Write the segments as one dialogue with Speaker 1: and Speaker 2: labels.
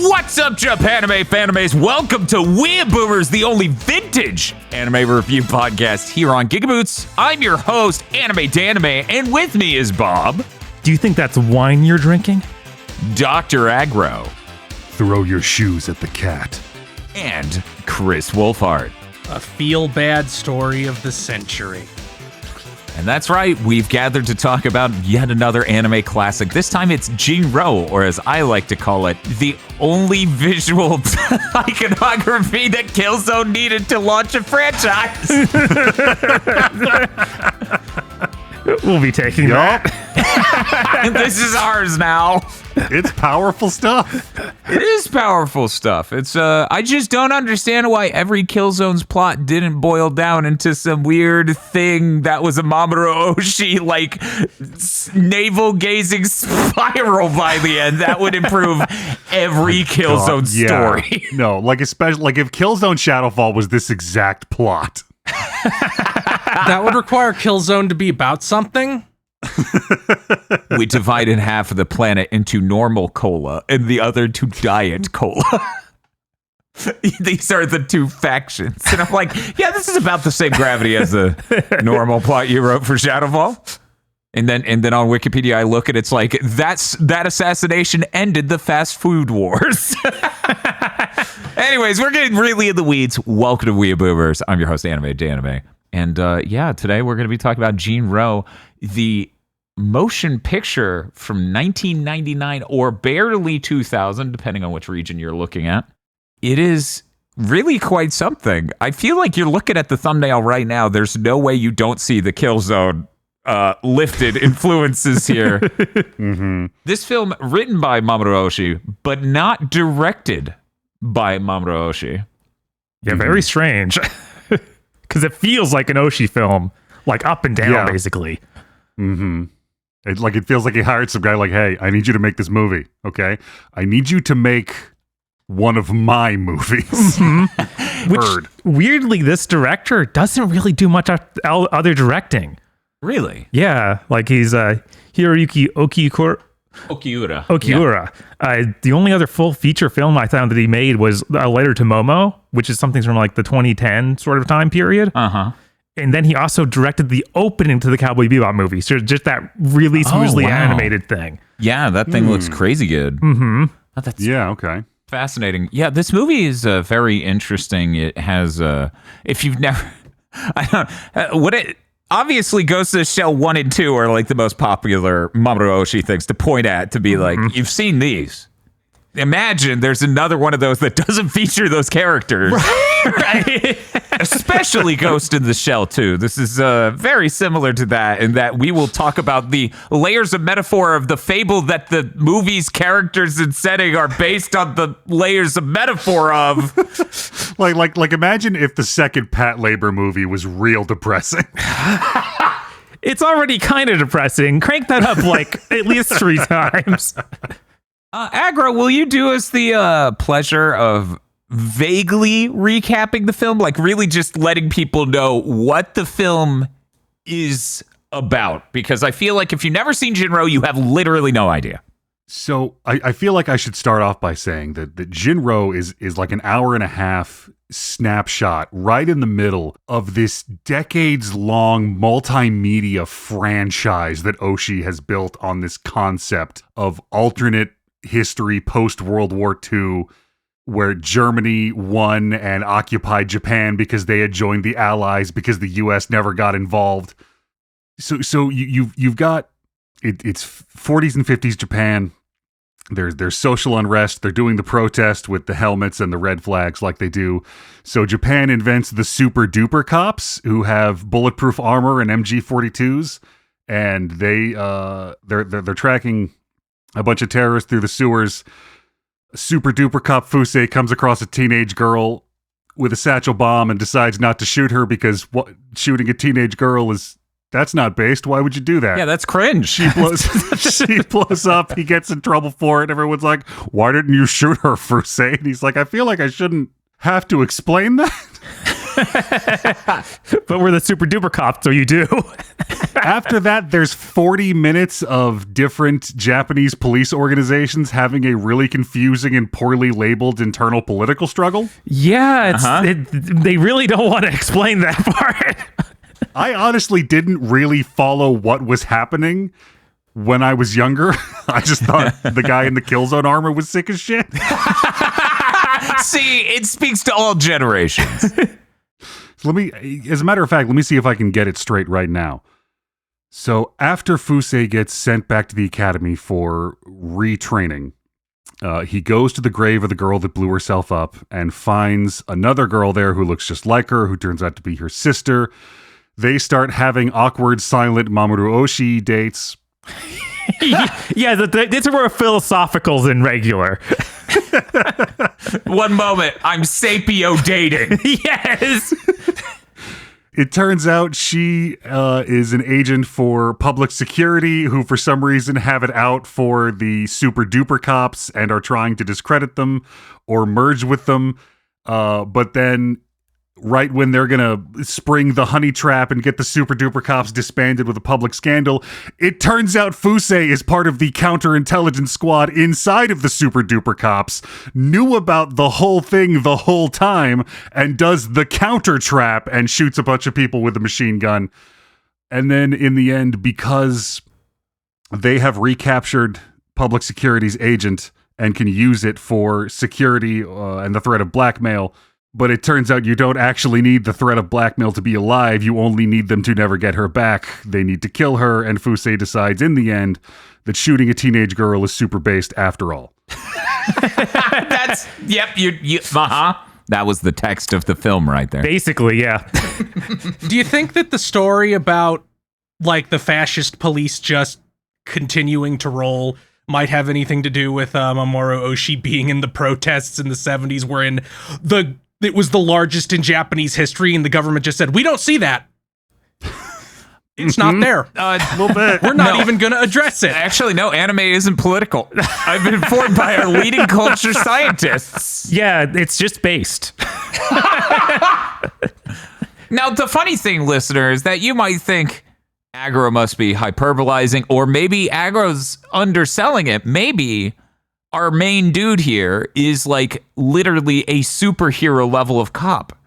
Speaker 1: What's up, Japanime fanimes? Welcome to WeeaBoomers, the only vintage anime review podcast here on GigaBoots. I'm your host, Anime Danime, and with me is Bob.
Speaker 2: Do you think that's wine you're drinking?
Speaker 1: Dr. Aggro.
Speaker 3: Throw your shoes at the cat.
Speaker 1: And Chris Wolfhard.
Speaker 4: A feel-bad story of the century.
Speaker 1: And that's right, we've gathered to talk about yet another anime classic. This time it's Jin-Roh, or as I like to call it, the only visual iconography that Killzone needed to launch a franchise.
Speaker 2: We'll be taking that.
Speaker 1: This is ours now.
Speaker 3: It's powerful stuff.
Speaker 1: It is powerful stuff. It's I just don't understand why every Killzone's plot didn't boil down into some weird thing that was a Mamoru Oshii like navel-gazing spiral by the end. That would improve every Killzone story.
Speaker 3: No, like especially like if Killzone Shadowfall was this exact plot.
Speaker 4: That would require Killzone to be about something.
Speaker 1: We divide in half of the planet into normal cola and the other to diet cola. These are the two factions. And I'm like, yeah, this is about the same gravity as the normal plot you wrote for Shadowfall. And then on Wikipedia, I look at it's like, that assassination ended the fast food wars. Anyways, we're getting really in the weeds. Welcome to WeeaBoomers. I'm your host, Anime Danime. And today we're going to be talking about Jin-Roh, the motion picture from 1999 or barely 2000, depending on which region you're looking at. It is really quite something. I feel like you're looking at the thumbnail right now. There's no way you don't see the Killzone lifted influences here.
Speaker 3: Mm-hmm.
Speaker 1: This film written by Mamoru Oshii, but not directed by Mamoru Oshii.
Speaker 2: Yeah, very strange. Because it feels like an Oshii film, like up and down, basically.
Speaker 3: Mm-hmm. It feels like he hired some guy like, hey, I need you to make this movie, okay? I need you to make one of my movies.
Speaker 2: Mm-hmm. Which, weirdly, this director doesn't really do much other directing.
Speaker 1: Really?
Speaker 2: Yeah, like he's Hiroyuki Okiura. Yeah. The only other full feature film I found that he made was A Letter to Momo, which is something from like the 2010 sort of time period.
Speaker 1: Uh-huh.
Speaker 2: And then he also directed the opening to the Cowboy Bebop movie. So just that really smoothly animated thing.
Speaker 1: Yeah, that thing looks crazy good.
Speaker 2: Mm-hmm.
Speaker 1: Oh, that's
Speaker 3: okay.
Speaker 1: fascinating. Yeah, this movie is very interesting. It has, if you've never, obviously Ghost of the Shell 1 and 2 are like the most popular Mamoru Oshii things to point at, to be like, you've seen these. Imagine there's another one of those that doesn't feature those characters. Right? Especially Ghost in the Shell 2. This is very similar to that in that we will talk about the layers of metaphor of the fable that the movie's characters and setting are based on the layers of metaphor of.
Speaker 3: like imagine if the second Pat Labor movie was real depressing.
Speaker 2: It's already kind of depressing. Crank that up like at least 3 times.
Speaker 1: Aggro, will you do us the pleasure of vaguely recapping the film? Like really just letting people know what the film is about? Because I feel like if you've never seen Jin-Roh, you have literally no idea.
Speaker 3: So I feel like I should start off by saying that Jin-Roh is like an hour and a half snapshot right in the middle of this decades-long multimedia franchise that Oshii has built on this concept of alternate history post-World War II, where Germany won and occupied Japan because they had joined the Allies because the U.S. never got involved. So you've got it's 40s and 50s Japan. There's social unrest. They're doing the protest with the helmets and the red flags like they do. So Japan invents the super duper cops who have bulletproof armor and MG-42s, and they're tracking a bunch of terrorists through the sewers. Super duper cop Fusei comes across a teenage girl with a satchel bomb and decides not to shoot her because shooting a teenage girl that's not based. Why would you do that?
Speaker 1: Yeah, that's cringe.
Speaker 3: She blows up. He gets in trouble for it. Everyone's like, why didn't you shoot her, Fusei? And he's like, I feel like I shouldn't have to explain that.
Speaker 2: But we're the super duper cops, so you do.
Speaker 3: After that, there's 40 minutes of different Japanese police organizations having a really confusing and poorly labeled internal political struggle.
Speaker 2: Yeah, they really don't want to explain that part.
Speaker 3: I honestly didn't really follow what was happening when I was younger. I just thought the guy in the Killzone armor was sick as shit.
Speaker 1: See, it speaks to all generations.
Speaker 3: So as a matter of fact, let me see if I can get it straight right now. So after Fusei gets sent back to the academy for retraining, he goes to the grave of the girl that blew herself up and finds another girl there who looks just like her, who turns out to be her sister. They start having awkward, silent Mamoru Oshii dates.
Speaker 2: Yeah, it's more philosophical than regular.
Speaker 1: One moment, I'm sapio dating.
Speaker 2: Yes.
Speaker 3: It turns out she is an agent for public security who for some reason have it out for the super duper cops and are trying to discredit them or merge with them. But then right when they're going to spring the honey trap and get the super duper cops disbanded with a public scandal, it turns out Fusei is part of the counterintelligence squad inside of the super duper cops, knew about the whole thing the whole time, and does the counter trap and shoots a bunch of people with a machine gun. And then in the end, because they have recaptured public security's agent and can use it for security and the threat of blackmail, but it turns out you don't actually need the threat of blackmail to be alive. You only need them to never get her back. They need to kill her, and Fusei decides in the end that shooting a teenage girl is super based after all.
Speaker 1: That's, yep, that was the text of the film right there.
Speaker 2: Basically, yeah.
Speaker 4: Do you think that the story about, like, the fascist police just continuing to roll might have anything to do with Mamoru Oshii being in the protests in the 70s wherein it was the largest in Japanese history, and the government just said, we don't see that. It's not there.
Speaker 1: A little bit.
Speaker 4: We're not even going to address it.
Speaker 1: Actually, no, anime isn't political. I've been informed by our leading culture scientists.
Speaker 2: Yeah, it's just based.
Speaker 1: Now, the funny thing, listener, is that you might think Agro must be hyperbolizing, or maybe Agro's underselling it. Maybe our main dude here is like literally a superhero level of cop.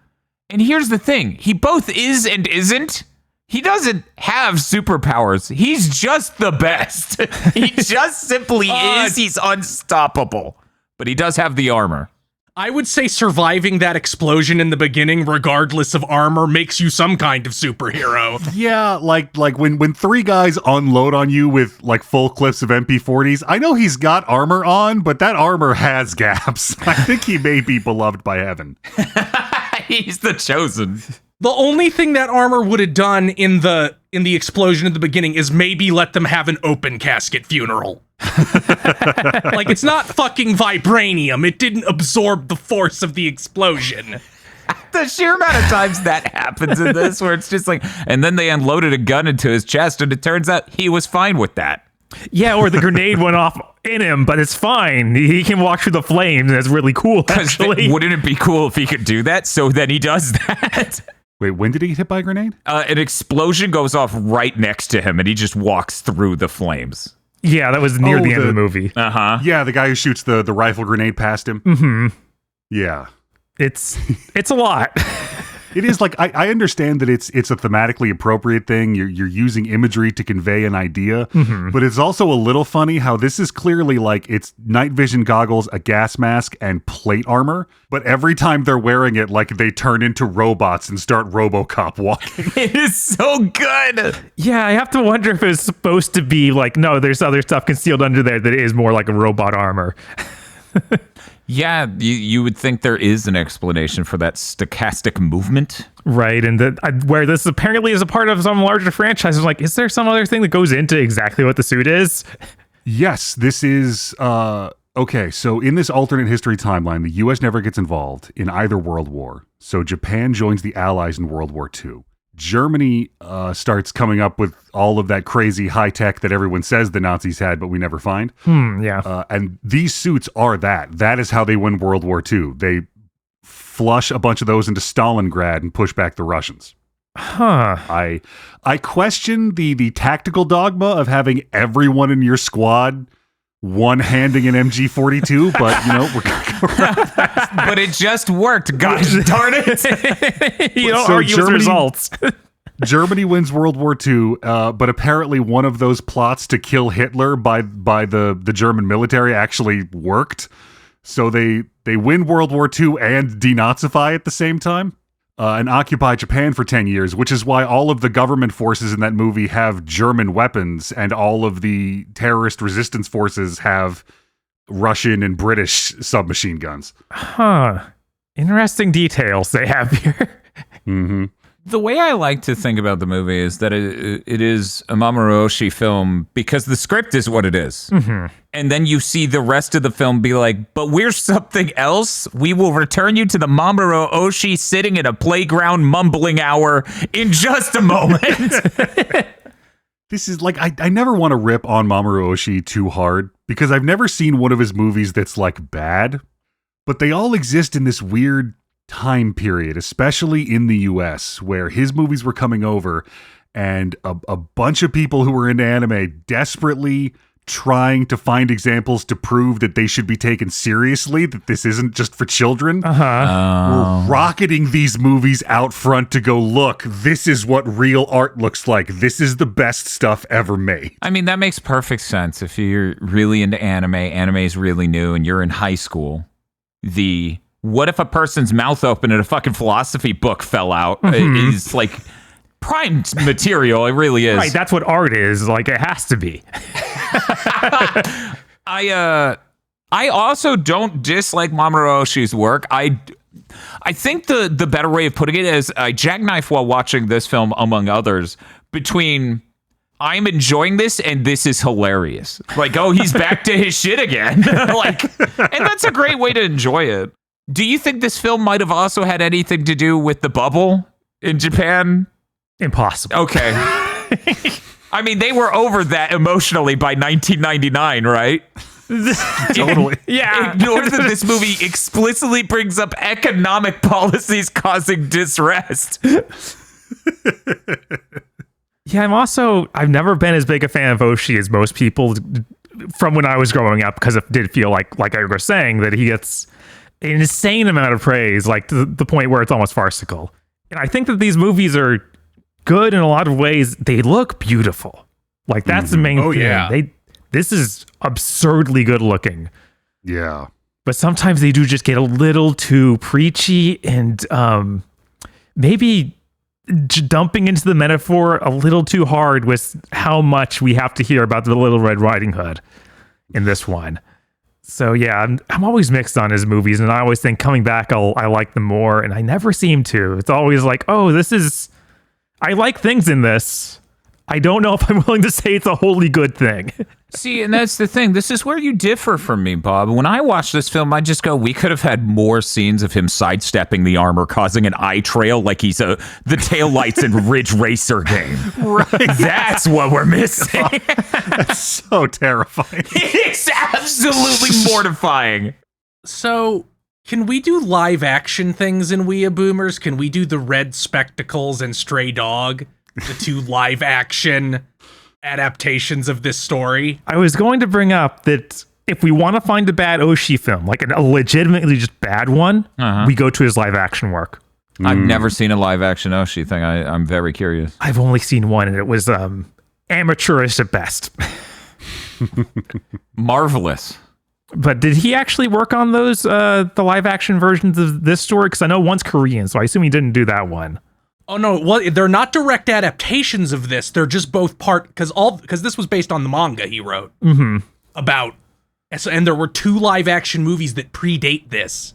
Speaker 1: And here's the thing. He both is and isn't. He doesn't have superpowers. He's just the best. He just simply is. He's unstoppable. But he does have the armor.
Speaker 4: I would say surviving that explosion in the beginning, regardless of armor, makes you some kind of superhero.
Speaker 3: Yeah, like when three guys unload on you with like full clips of MP40s, I know he's got armor on, but that armor has gaps. I think he may be beloved by heaven.
Speaker 1: He's the chosen.
Speaker 4: The only thing that armor would have done in the explosion at the beginning is maybe let them have an open casket funeral. Like, it's not fucking vibranium. It didn't absorb the force of the explosion.
Speaker 1: The sheer amount of times that happens in this, where it's just like, and then they unloaded a gun into his chest, and it turns out he was fine with that.
Speaker 2: Yeah, or the grenade went off in him, but it's fine. He can walk through the flames, and it's really cool, actually.
Speaker 1: Wouldn't it be cool if he could do that? So then he does that.
Speaker 3: Wait, when did he get hit by a grenade?
Speaker 1: An explosion goes off right next to him, and he just walks through the flames.
Speaker 2: Yeah, that was near the end of the movie.
Speaker 1: Uh-huh.
Speaker 3: Yeah, the guy who shoots the rifle grenade past him.
Speaker 2: Mm-hmm.
Speaker 3: Yeah.
Speaker 2: It's a lot.
Speaker 3: It is like, I understand that it's a thematically appropriate thing. You're using imagery to convey an idea, but it's also a little funny how this is clearly like it's night vision goggles, a gas mask, and plate armor. But every time they're wearing it, like they turn into robots and start RoboCop walking.
Speaker 1: It is so good.
Speaker 2: Yeah, I have to wonder if it's supposed to be like, no, there's other stuff concealed under there that is more like a robot armor.
Speaker 1: Yeah, you would think there is an explanation for that stochastic movement.
Speaker 2: Right, and where this apparently is a part of some larger franchise. I'm like, is there some other thing that goes into exactly what the suit is?
Speaker 3: Yes, this is... okay, so in this alternate history timeline, the U.S. never gets involved in either World War. So Japan joins the Allies in World War II. Germany starts coming up with all of that crazy high tech that everyone says the Nazis had, but we never find.
Speaker 2: Yeah.
Speaker 3: And these suits are that. That is how they win World War II. They flush a bunch of those into Stalingrad and push back the Russians.
Speaker 2: Huh.
Speaker 3: I question the tactical dogma of having everyone in your squad one-handing an MG42, but we're gonna go around.
Speaker 1: But it just worked. Gosh darn it!
Speaker 2: You don't
Speaker 3: So
Speaker 2: argue with results.
Speaker 3: Germany wins World War II, but apparently one of those plots to kill Hitler by the German military actually worked. So they win World War II and denazify at the same time. And occupy Japan for 10 years, which is why all of the government forces in that movie have German weapons and all of the terrorist resistance forces have Russian and British submachine guns.
Speaker 2: Huh. Interesting details they have here.
Speaker 3: Mm-hmm.
Speaker 1: The way I like to think about the movie is that it is a Mamoru Oshii film because the script is what it is.
Speaker 2: Mm-hmm.
Speaker 1: And then you see the rest of the film be like, but we're something else. We will return you to the Mamoru Oshii sitting in a playground mumbling hour in just a moment.
Speaker 3: This is like, I never want to rip on Mamoru Oshii too hard because I've never seen one of his movies that's like bad, but they all exist in this weird time period, especially in the US, where his movies were coming over and a bunch of people who were into anime desperately trying to find examples to prove that they should be taken seriously, that this isn't just for children. We're rocketing these movies out front to go, look, this is what real art looks like. This is the best stuff ever made.
Speaker 1: I mean, that makes perfect sense. If you're really into anime is really new, and you're in high school, what if a person's mouth opened and a fucking philosophy book fell out? Is like prime material. It really is.
Speaker 2: Right, that's what art is. Like, it has to be.
Speaker 1: I also don't dislike Mamoru Oshii's work. I think the better way of putting it is I jackknife while watching this film, among others, between I'm enjoying this and this is hilarious. Like, oh, he's back to his shit again. And that's a great way to enjoy it. Do you think this film might have also had anything to do with the bubble in Japan?
Speaker 2: Impossible.
Speaker 1: Okay. I mean, they were over that emotionally by 1999, right?
Speaker 3: Totally.
Speaker 2: Yeah.
Speaker 1: Ignore that this movie explicitly brings up economic policies causing disrest.
Speaker 2: Yeah, I've never been as big a fan of Oshii as most people from when I was growing up, because it did feel like I was saying, that he gets an insane amount of praise, like to the point where it's almost farcical. And I think that these movies are good in a lot of ways. They look beautiful. Like, that's the main thing.
Speaker 4: Yeah.
Speaker 2: This is absurdly good looking.
Speaker 3: Yeah.
Speaker 2: But sometimes they do just get a little too preachy and maybe dumping into the metaphor a little too hard with how much we have to hear about the Little Red Riding Hood in this one. So yeah, I'm always mixed on his movies, and I always think coming back I like them more, and I never seem to. It's always like, oh, I like things in this. I don't know if I'm willing to say it's a wholly good thing.
Speaker 1: See, and that's the thing. This is where you differ from me, Bob. When I watch this film, I just go, we could have had more scenes of him sidestepping the armor, causing an eye trail like he's the taillights in Ridge Racer game.
Speaker 3: Right.
Speaker 1: That's what we're missing.
Speaker 3: That's so terrifying.
Speaker 1: It's absolutely mortifying.
Speaker 4: So, can we do live action things in WeeaBoomers? Can we do the Red Spectacles and Stray Dog? The two live action adaptations of this story?
Speaker 2: I was going to bring up that if we want to find a bad Oshii film, like a legitimately just bad one, we go to his live action work.
Speaker 1: I've never seen a live action Oshii thing. I'm very curious.
Speaker 2: I've only seen one, and it was amateurish at best.
Speaker 1: Marvelous.
Speaker 2: But did he actually work on those the live action versions of this story? Because I know one's Korean, so I assume he didn't do that one.
Speaker 4: Oh no, well, they're not direct adaptations of this. They're just both part, because this was based on the manga he wrote about. And there were two live action movies that predate this.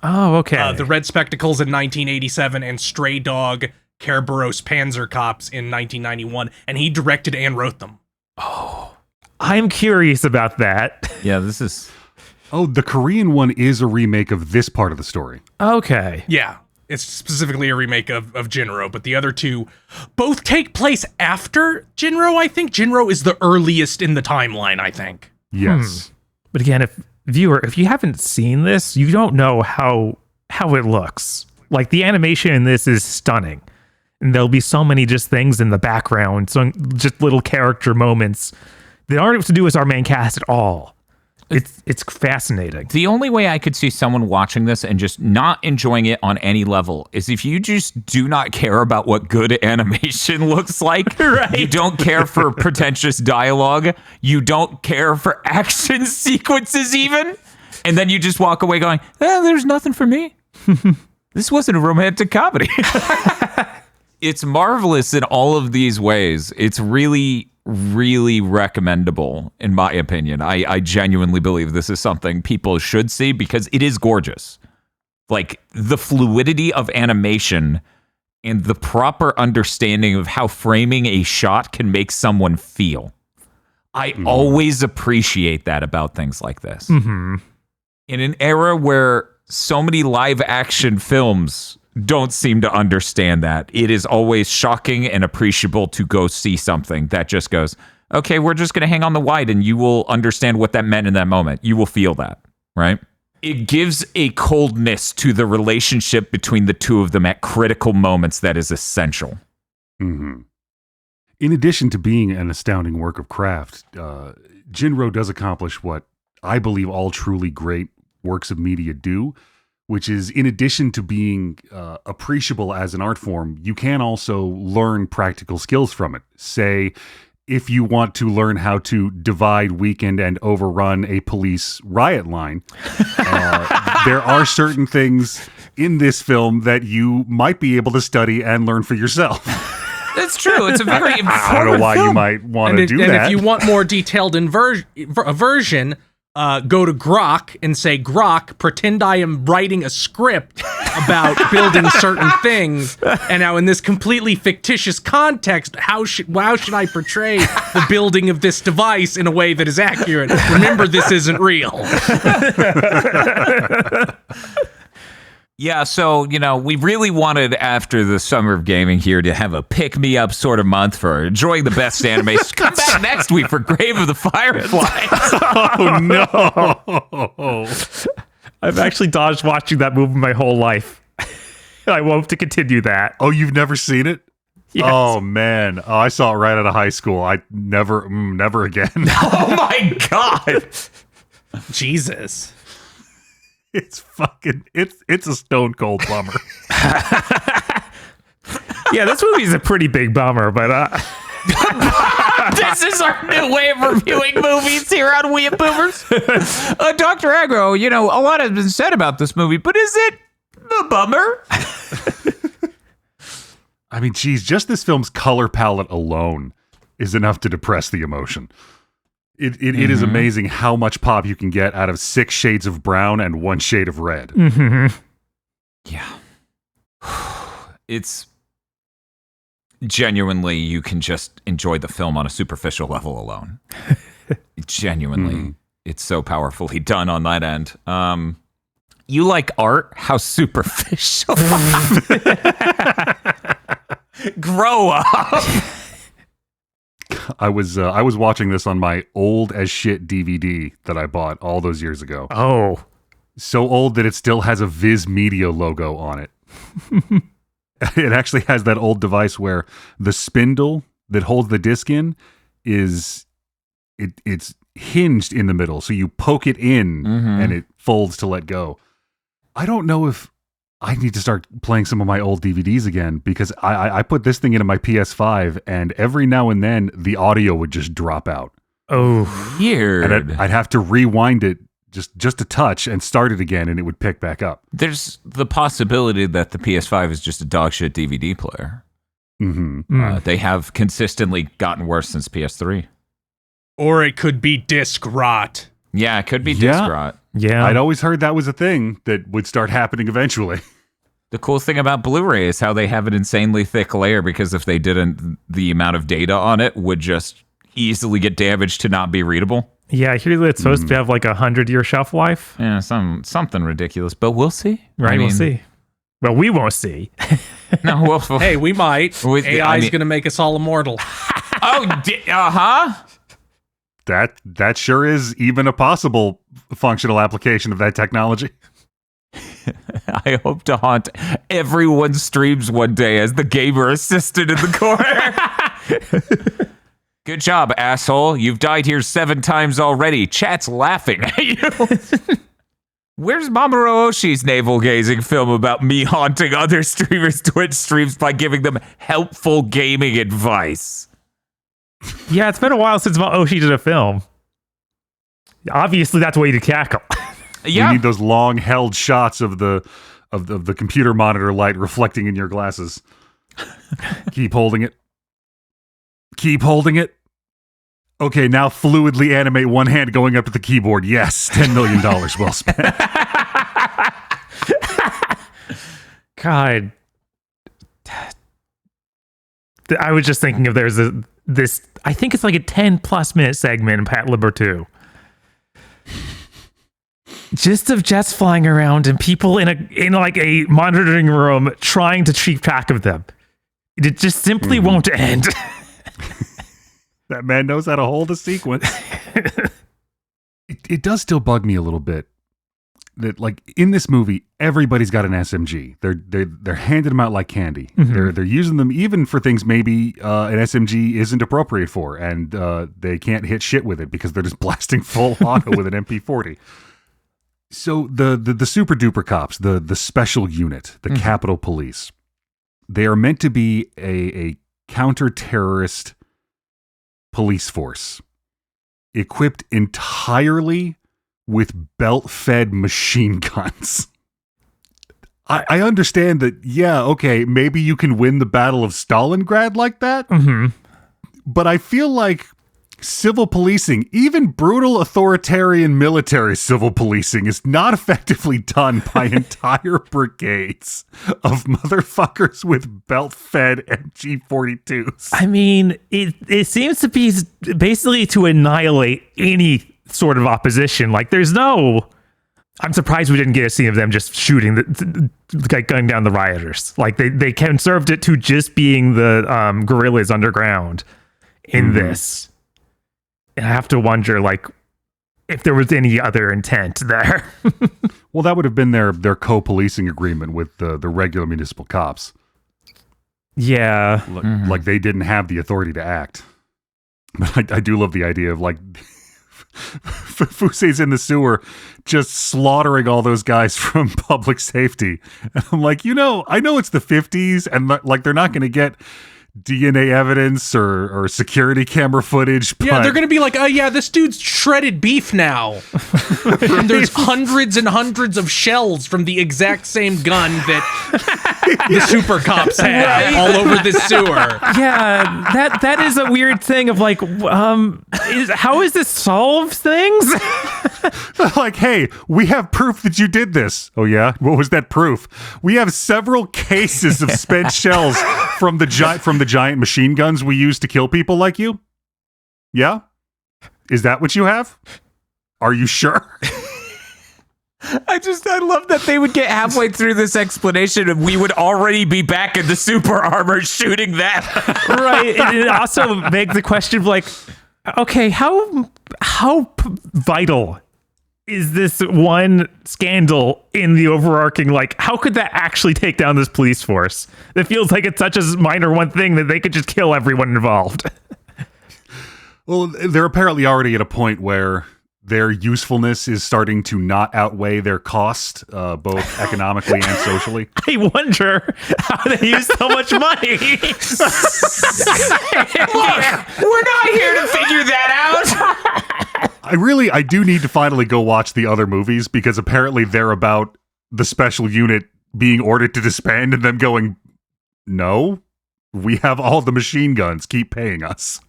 Speaker 2: Oh, okay.
Speaker 4: The Red Spectacles in 1987 and Stray Dog, Kerberos Panzer Cops in 1991, and he directed and wrote them.
Speaker 2: Oh, I'm curious about that.
Speaker 1: Yeah, this is...
Speaker 3: Oh, the Korean one is a remake of this part of the story.
Speaker 2: Okay.
Speaker 4: Yeah. It's specifically a remake of Jin-Roh, but the other two both take place after Jin-Roh, I think. Jin-Roh is the earliest in the timeline, I think.
Speaker 3: Yes.
Speaker 2: But again, if you haven't seen this, you don't know how it looks. Like, the animation in this is stunning. And there'll be so many just things in the background, so just little character moments that aren't to do with our main cast at all. It's fascinating.
Speaker 1: The only way I could see someone watching this and just not enjoying it on any level is if you just do not care about what good animation looks like. Right. You don't care for pretentious dialogue. You don't care for action sequences even. And then you just walk away going, there's nothing for me. This wasn't a romantic comedy. It's marvelous in all of these ways. It's really, really recommendable, in my opinion. I genuinely believe this is something people should see because it is gorgeous. Like, the fluidity of animation and the proper understanding of how framing a shot can make someone feel. I always appreciate that about things like this.
Speaker 2: Mm-hmm.
Speaker 1: In an era where so many live action films don't seem to understand that, it is always shocking and appreciable to go see something that just goes, okay, we're just going to hang on the wide and you will understand what that meant in that moment. You will feel that, right? It gives a coldness to the relationship between the two of them at critical moments that is essential.
Speaker 3: Mm-hmm. In addition to being an astounding work of craft, Jin-Roh does accomplish what I believe all truly great works of media do, which is, in addition to being appreciable as an art form, you can also learn practical skills from it. Say, if you want to learn how to divide, weaken, and overrun a police riot line, there are certain things in this film that you might be able to study and learn for yourself.
Speaker 1: That's true. It's a very important
Speaker 3: I don't know why
Speaker 1: film.
Speaker 3: you might want to do that.
Speaker 4: And if you want more detailed version, go to Grok and say, Grok, pretend I am writing a script about building certain things. And now in this completely fictitious context, how should I portray the building of this device in a way that is accurate? Remember, this isn't real.
Speaker 1: Yeah, so, we really wanted, after the Summer of Gaming here, to have a pick-me-up sort of month for enjoying the best anime. Come back next week for Grave of the Fireflies.
Speaker 3: Oh, no.
Speaker 2: I've actually dodged watching that movie my whole life. I hope to continue that.
Speaker 3: Oh, you've never seen it?
Speaker 2: Yes.
Speaker 3: Oh, man. Oh, I saw it right out of high school. I never again.
Speaker 1: Oh, my God.
Speaker 4: Jesus.
Speaker 3: It's a stone cold bummer.
Speaker 2: Yeah, this movie's a pretty big bummer, but
Speaker 1: This is our new way of reviewing movies here on WeeaBoomers. Dr. Agro, a lot has been said about this movie, but is it a bummer?
Speaker 3: I mean, geez, just this film's color palette alone is enough to depress the emotion. It is amazing how much pop you can get out of 6 shades of brown and 1 shade of red.
Speaker 2: Mm-hmm.
Speaker 1: Yeah. It's genuinely, you can just enjoy the film on a superficial level alone. Genuinely. It's so powerfully done on that end. You like art? How superficial. Grow up.
Speaker 3: I was watching this on my old as shit DVD that I bought all those years ago.
Speaker 2: Oh.
Speaker 3: So old that it still has a Viz Media logo on it. It actually has that old device where the spindle that holds the disc in it's hinged in the middle. So you poke it in and it folds to let go. I don't know if I need to start playing some of my old DVDs again, because I put this thing into my PS5 and every now and then the audio would just drop out.
Speaker 2: Oh,
Speaker 1: weird.
Speaker 3: And I'd have to rewind it just a touch and start it again, and it would pick back up.
Speaker 1: There's the possibility that the PS5 is just a dog shit DVD player. They have consistently gotten worse since PS3.
Speaker 4: Or it could be disc rot.
Speaker 1: Yeah, it could be disc rot.
Speaker 2: yeah.
Speaker 3: I'd always heard that was a thing that would start happening eventually.
Speaker 1: The cool thing about Blu-ray is how they have an insanely thick layer, because if they didn't, the amount of data on it would just easily get damaged to not be readable.
Speaker 2: Yeah, I hear that it's supposed to have like 100-year shelf life.
Speaker 1: Yeah, something ridiculous, but we'll see.
Speaker 2: Right, we'll see. Well, we won't see.
Speaker 1: No, we'll
Speaker 4: Hey, we might. AI's going to make us all immortal.
Speaker 3: That sure is even a possible functional application of that technology.
Speaker 1: I hope to haunt everyone's streams one day as the gamer assistant in the corner. Good job, asshole. You've died here 7 times already. Chat's laughing at you. Where's Mamoru Oshii's navel-gazing film about me haunting other streamers' Twitch streams by giving them helpful gaming advice?
Speaker 2: Yeah, it's been a while since Oshii did a film. Obviously, that's way to cackle.
Speaker 3: You need those long-held shots of the computer monitor light reflecting in your glasses. Keep holding it. Keep holding it. Okay, now fluidly animate one hand going up to the keyboard. Yes, $10 million well spent.
Speaker 2: God. I was just thinking if there's this, I think it's like a 10+ minute segment in Pat Liber 2. Just of jets flying around and people in like a monitoring room trying to keep track of them. It just simply won't end.
Speaker 3: That man knows how to hold a sequence. It does still bug me a little bit that, like, in this movie, everybody's got an SMG. They're handing them out like candy.
Speaker 2: Mm-hmm.
Speaker 3: They're using them even for things maybe an SMG isn't appropriate for, and they can't hit shit with it because they're just blasting full auto with an MP40. So the super duper cops, the special unit, the Capitol Police, they are meant to be a counter-terrorist police force equipped entirely with belt-fed machine guns. I understand that, yeah, okay, maybe you can win the Battle of Stalingrad like that, but I feel like civil policing, even brutal authoritarian military civil policing, is not effectively done by entire brigades of motherfuckers with belt-fed MG42s.
Speaker 2: I mean, it seems to be basically to annihilate any sort of opposition. Like, there's no... I'm surprised we didn't get a scene of them just shooting, gunning down the rioters. Like, they conserved it to just being the guerrillas underground in this. And I have to wonder, like, if there was any other intent there.
Speaker 3: Well, that would have been their co-policing agreement with the regular municipal cops.
Speaker 2: Yeah.
Speaker 3: Like they didn't have the authority to act. But I do love the idea of, like, Fuse's in the sewer just slaughtering all those guys from public safety. And I'm like, I know it's the 50s and, like, they're not going to get DNA evidence or security camera footage.
Speaker 4: Yeah, they're going to be like, this dude's shredded beef now. And there's hundreds and hundreds of shells from the exact same gun that the super cops had all over the sewer.
Speaker 2: Yeah, that is a weird thing of, like, how is this solve things?
Speaker 3: Like, hey, we have proof that you did this. Oh, yeah? What was that proof? We have several cases of spent shells from the giant machine guns we use to kill people like you? Yeah? Is that what you have? Are you sure?
Speaker 1: I love that they would get halfway through this explanation and we would already be back in the super armor shooting that.
Speaker 2: Right. And it also begs the question of, like, okay, how vital is this one scandal in the overarching, like, how could that actually take down this police force? It feels like it's such a minor one thing that they could just kill everyone involved.
Speaker 3: Well, they're apparently already at a point where their usefulness is starting to not outweigh their cost, both economically and socially.
Speaker 2: I wonder how they use so much money.
Speaker 1: Look, we're not here to figure that out.
Speaker 3: I do need to finally go watch the other movies because apparently they're about the special unit being ordered to disband and them going, no, we have all the machine guns, keep paying us.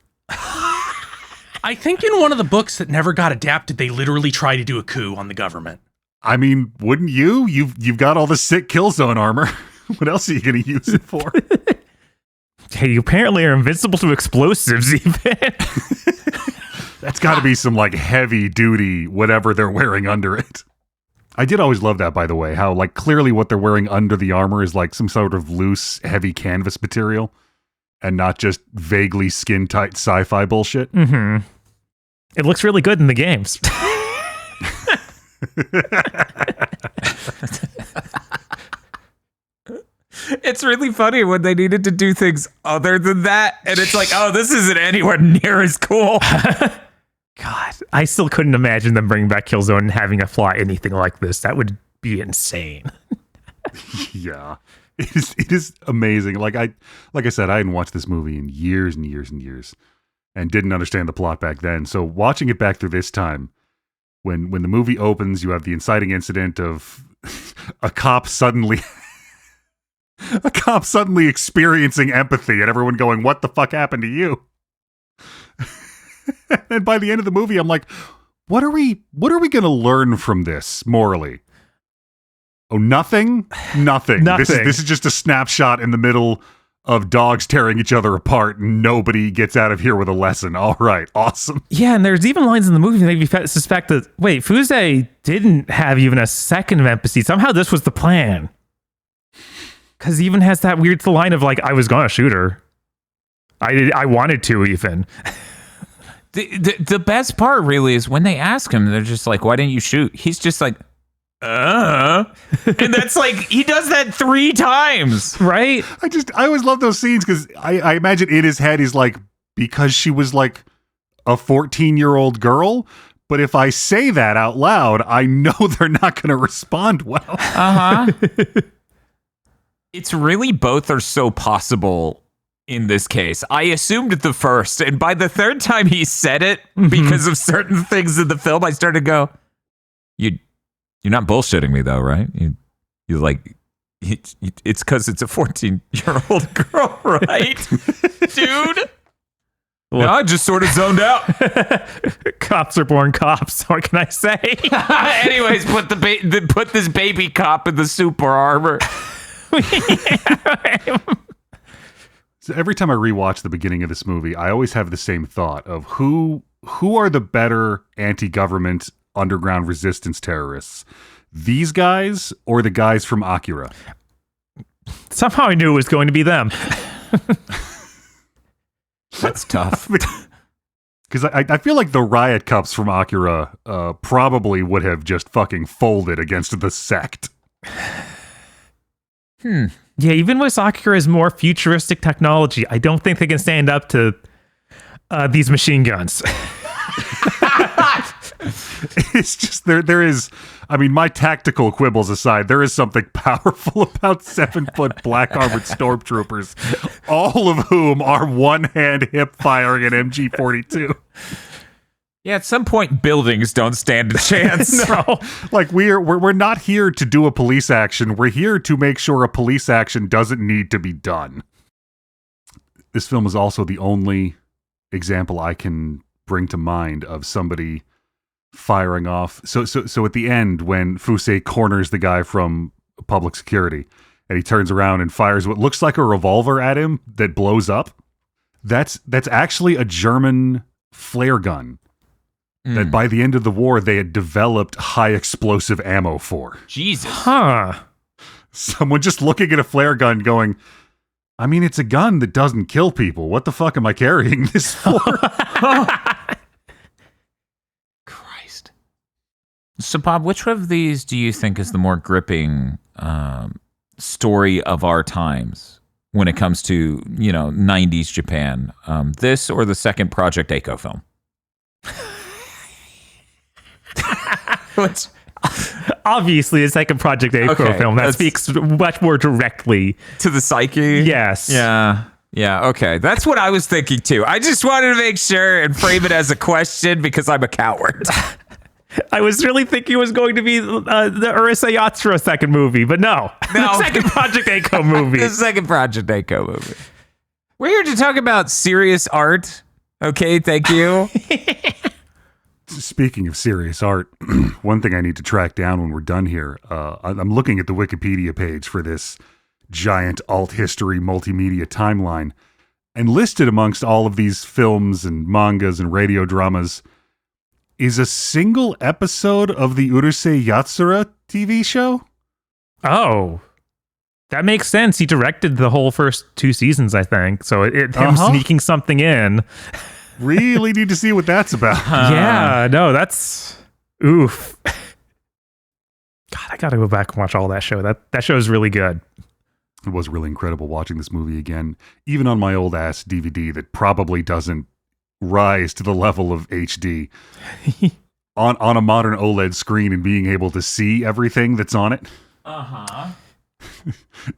Speaker 4: I think in one of the books that never got adapted, they literally try to do a coup on the government.
Speaker 3: I mean, wouldn't you? You've got all the sick Killzone armor. What else are you going to use it for?
Speaker 2: Hey, you apparently are invincible to explosives, even.
Speaker 3: That's got to be some, like, heavy duty whatever they're wearing under it. I did always love that, by the way, how, like, clearly what they're wearing under the armor is, like, some sort of loose, heavy canvas material and not just vaguely skin-tight sci-fi bullshit.
Speaker 2: Mm-hmm. It looks really good in the games.
Speaker 1: It's really funny when they needed to do things other than that, and it's like, oh, this isn't anywhere near as cool.
Speaker 2: God, I still couldn't imagine them bringing back Killzone and having it fly anything like this. That would be insane.
Speaker 3: Yeah. It is amazing. Like I said, I hadn't watched this movie in years and years and years and didn't understand the plot back then. So watching it back through this time, when the movie opens, you have the inciting incident of a cop suddenly experiencing empathy and everyone going, "What the fuck happened to you?" And by the end of the movie, I'm like, what are we going to learn from this morally? Oh, nothing. This is just a snapshot in the middle of dogs tearing each other apart, and nobody gets out of here with a lesson. All right, awesome.
Speaker 2: Yeah, and there's even lines in the movie that make me suspect that, wait, Fuse didn't have even a second of empathy. Somehow this was the plan. Because he even has that weird line of, like, I was going to shoot her. I wanted to, even.
Speaker 1: The best part, really, is when they ask him, they're just like, why didn't you shoot? He's just like, and that's like, he does that 3 times,
Speaker 2: right?
Speaker 3: I always love those scenes because I imagine in his head he's like, because she was like a 14-year-old girl, but if I say that out loud, I know they're not going to respond well.
Speaker 1: It's really both are so possible in this case. I assumed the first, and by the 3rd time he said it, because of certain things in the film, I started to go, You're not bullshitting me, though, right? You like, it's because it's a 14-year-old girl, right, dude? Well, no, I just sort of zoned out.
Speaker 2: Cops are born cops. What can I say?
Speaker 1: Anyways, put this baby cop in the super armor.
Speaker 3: So every time I rewatch the beginning of this movie, I always have the same thought of who are the better anti-government underground resistance terrorists, these guys or the guys from Akira?
Speaker 2: Somehow I knew it was going to be them.
Speaker 1: That's tough.
Speaker 3: Because I feel like the riot cops from Akira probably would have just fucking folded against the sect.
Speaker 2: Yeah, even with Akira's more futuristic technology, I don't think they can stand up to these machine guns.
Speaker 3: It's just there is, I mean, my tactical quibbles aside, there is something powerful about 7-foot black armored stormtroopers, all of whom are one-hand hip firing an MG-42.
Speaker 1: Yeah, at some point, buildings don't stand a chance.
Speaker 2: No.
Speaker 3: Like we're not here to do a police action. We're here to make sure a police action doesn't need to be done. This film is also the only example I can bring to mind of somebody firing off. So at the end, when Fusei corners the guy from public security and he turns around and fires what looks like a revolver at him that blows up, that's actually a German flare gun that by the end of the war they had developed high explosive ammo for.
Speaker 1: Jesus.
Speaker 2: Huh.
Speaker 3: Someone just looking at a flare gun going, I mean, it's a gun that doesn't kill people. What the fuck am I carrying this for?
Speaker 1: Christ. So, Bob, which of these do you think is the more gripping story of our times when it comes to, 90s Japan? This or the second Project A-ko film?
Speaker 2: Which, obviously, it's like a Project A-ko film that speaks much more directly
Speaker 1: to the psyche.
Speaker 2: Yes.
Speaker 1: Yeah. Okay. That's what I was thinking too. I just wanted to make sure and frame it as a question because I'm a coward.
Speaker 2: I was really thinking it was going to be the Urusei Yatsura second movie, but no. The second Project A-ko movie.
Speaker 1: The second Project A-ko movie. We're here to talk about serious art. Okay, thank you.
Speaker 3: Speaking of serious art, one thing I need to track down when we're done here, I'm looking at the Wikipedia page for this giant alt history multimedia timeline, and listed amongst all of these films and mangas and radio dramas is a single episode of the Urusei Yatsura TV show.
Speaker 2: Oh, that makes sense. He directed the whole first 2 seasons, I think. So him sneaking something in.
Speaker 3: Really need to see what that's about.
Speaker 2: Yeah, no, that's oof. God, I gotta go back and watch all that show. That show is really good.
Speaker 3: It was really incredible watching this movie again, even on my old ass DVD that probably doesn't rise to the level of HD. on a modern OLED screen and being able to see everything that's on it.
Speaker 1: Uh-huh.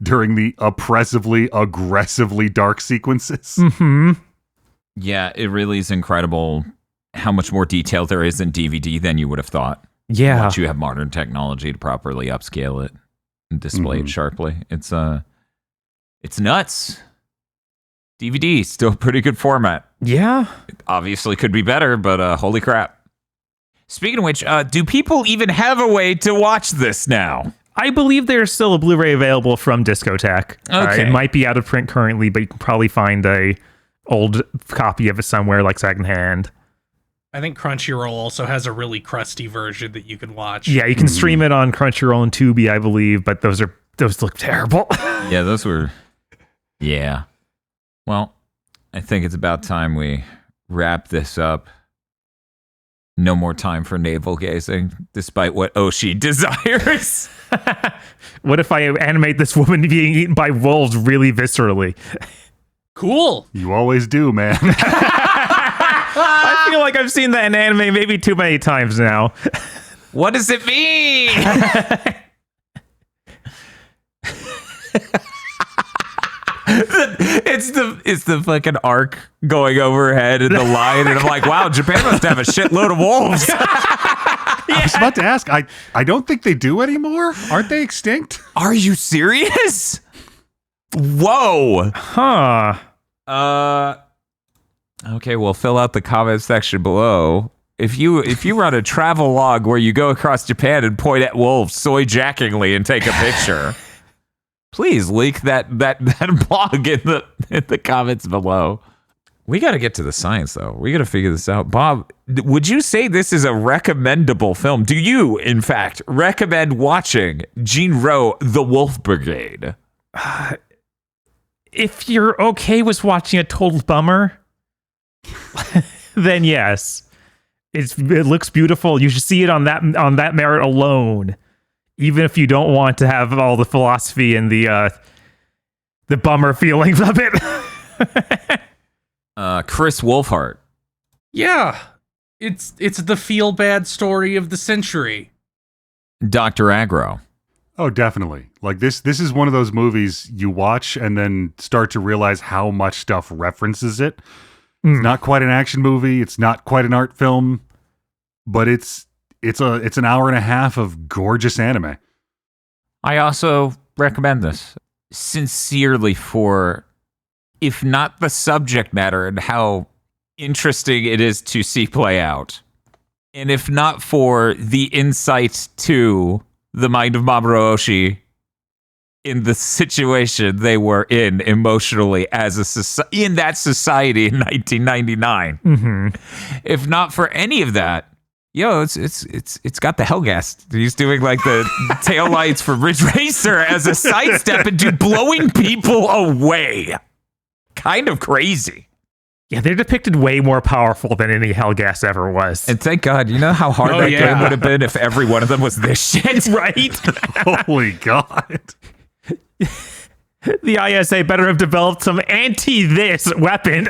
Speaker 3: During the oppressively, aggressively dark sequences.
Speaker 2: Mm-hmm.
Speaker 1: Yeah, it really is incredible how much more detail there is in DVD than you would have thought.
Speaker 2: Yeah.
Speaker 1: Once you have modern technology to properly upscale it and display it sharply. It's nuts. DVD, still a pretty good format.
Speaker 2: Yeah.
Speaker 1: It obviously could be better, but holy crap. Speaking of which, do people even have a way to watch this now?
Speaker 2: I believe there's still a Blu-ray available from Discotheque.
Speaker 1: Okay.
Speaker 2: It might be out of print currently, but you can probably find a old copy of it somewhere, like secondhand.
Speaker 4: I think Crunchyroll also has a really crusty version that you can watch.
Speaker 2: Yeah, you can stream it on Crunchyroll and Tubi, I believe, but those look terrible.
Speaker 1: Yeah, those were... Yeah. Well, I think it's about time we wrap this up. No more time for navel-gazing, despite what Oshi desires.
Speaker 2: What if I animate this woman being eaten by wolves really viscerally?
Speaker 4: Cool.
Speaker 3: You always do, man.
Speaker 2: I feel like I've seen that in anime maybe too many times now.
Speaker 1: What does it mean? It's the fucking arc going overhead in the line, and I'm like, wow, Japan must have a shitload of wolves.
Speaker 3: I was about to ask. I don't think they do anymore. Aren't they extinct?
Speaker 1: Are you serious? Whoa.
Speaker 2: Huh.
Speaker 1: Okay, well, fill out the comment section below. If you run a travel log where you go across Japan and point at wolves soy-jackingly and take a picture, please link that blog in the comments below. We got to get to the science, though. We got to figure this out. Bob, would you say this is a recommendable film? Do you, in fact, recommend watching Jin-Roh, The Wolf Brigade?
Speaker 2: If you're okay with watching a total bummer, then yes. It looks beautiful. You should see it on that merit alone. Even if you don't want to have all the philosophy and the bummer feelings of it.
Speaker 1: Chris Wolfhart.
Speaker 4: Yeah. It's the feel bad story of the century.
Speaker 1: Dr. Aggro.
Speaker 3: Oh, definitely. Like this is one of those movies you watch and then start to realize how much stuff references it. It's not quite an action movie. It's not quite an art film, but it's an hour and a half of gorgeous anime.
Speaker 1: I also recommend this sincerely for, if not the subject matter and how interesting it is to see play out, and if not for the insight to the mind of Mamoru Oshii in the situation they were in emotionally as in that society in 1999.
Speaker 2: Mm-hmm.
Speaker 1: If not for any of that, it's got the Hellgas. He's doing like the taillights for Ridge Racer as a sidestep into blowing people away. Kind of crazy.
Speaker 2: Yeah, they're depicted way more powerful than any Hellgas ever was.
Speaker 1: And thank God, you know how hard that game would have been if every one of them was this shit, right?
Speaker 3: Holy God.
Speaker 2: The ISA better have developed some anti-this weapon.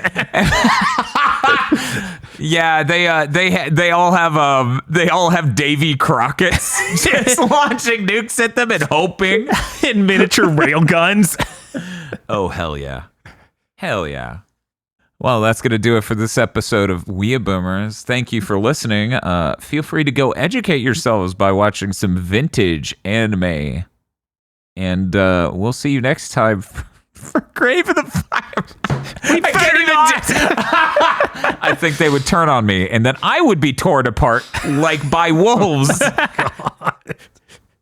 Speaker 1: Yeah, they all have Davy Crockett's just launching nukes at them and hoping.
Speaker 2: In miniature railguns.
Speaker 1: Oh, hell yeah. Hell yeah. Well, that's going to do it for this episode of WeeaBoomers. Thank you for listening. Feel free to go educate yourselves by watching some vintage anime. And we'll see you next time for Grave of the Fire. I think they would turn on me, and then I would be torn apart like by wolves. God.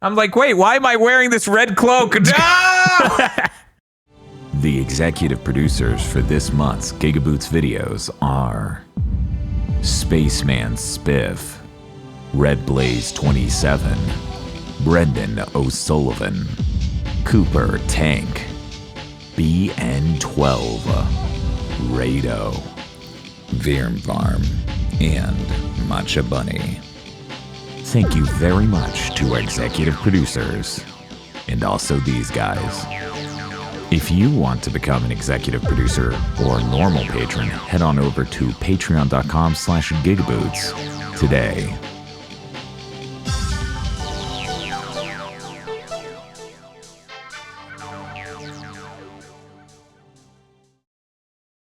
Speaker 1: I'm like, wait, why am I wearing this red cloak? No! The executive producers for this month's GigaBoots videos are Spaceman Spiff, Red Blaze 27, Brendan O'Sullivan, Cooper Tank, BN12, Rado, Virmvarm, and Matcha Bunny. Thank you very much to our executive producers, and also these guys. If you want to become an executive producer or normal patron, head on over to patreon.com/GigaBoots today.